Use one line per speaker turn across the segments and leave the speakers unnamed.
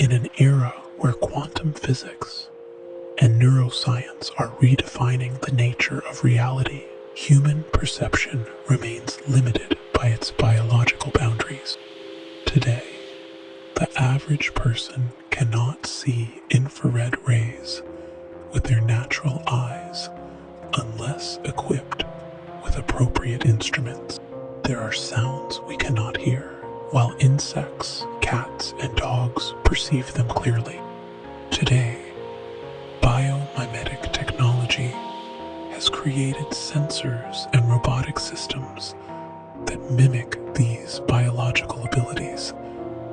In an era where quantum physics and neuroscience are redefining the nature of reality, human perception remains limited by its biological boundaries. Today, the average person cannot see infrared rays with their natural eyes unless equipped with appropriate instruments. There are sounds we cannot hear, while insects, cats, and dogs perceive them clearly. Today, biomimetic technology has created sensors and robotic systems that mimic these biological abilities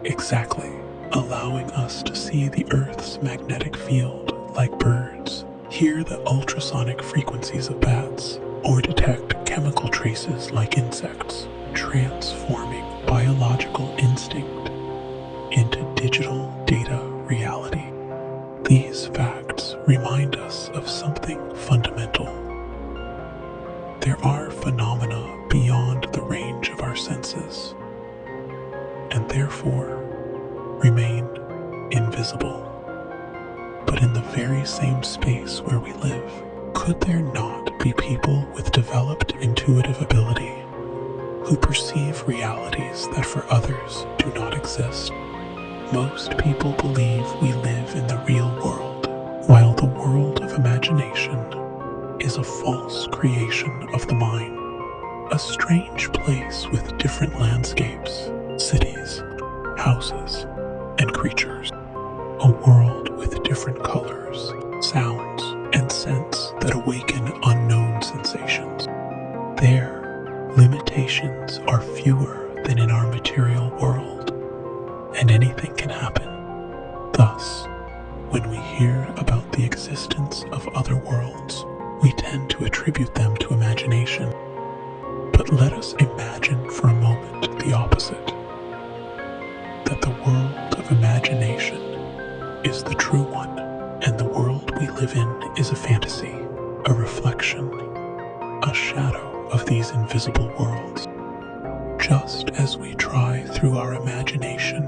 exactly, allowing us to see the Earth's magnetic field like birds, hear the ultrasonic frequencies of bats, or detect chemical traces like insects, transforming biological instinct into digital data reality. These facts remind us of something fundamental. There are phenomena beyond the range of our senses, and therefore remain invisible. But in the very same space where we live, could there not be people with developed intuitive ability who perceive realities that for others do not exist? Most people believe we live in the real world, while the world of imagination is a false creation of the mind, a strange place with different landscapes, cities, houses, and creatures, a world with different colors, sounds, and scents that awaken unknown sensations. There, limitations are fewer than in our material world, and anything can happen. Thus, when we hear about the existence of other worlds, we tend to attribute them to imagination. But let us imagine for a moment the opposite, that the world of imagination is the true one, and the world we live in is a fantasy, a reflection, a shadow of these invisible worlds. Just as we try through our imagination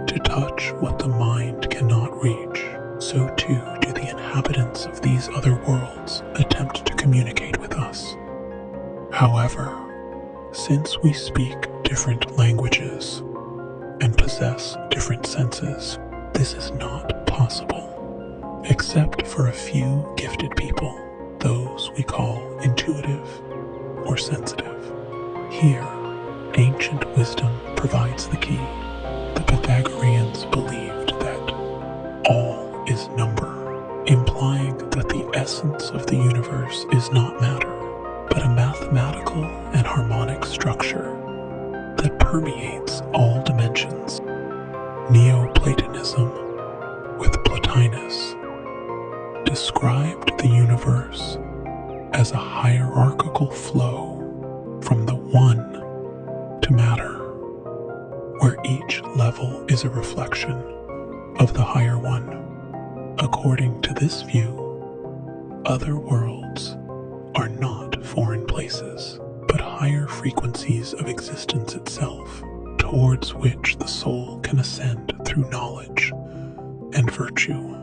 to touch what the mind cannot reach, so too do the inhabitants of these other worlds attempt to communicate with us. However, since we speak different languages and possess different senses, this is not possible, except for a few gifted people, those we call intuitive or sensitive. Here, ancient wisdom provides the key. The Pythagoreans believed that all is number, implying that the essence of the universe is not matter, but a mathematical and harmonic structure that permeates all dimensions. Neoplatonism, with Plotinus, described the universe as a hierarchical flow from the one to matter, where each level is a reflection of the higher one. According to this view, other worlds are not foreign places, but higher frequencies of existence itself, towards which the soul can ascend through knowledge and virtue.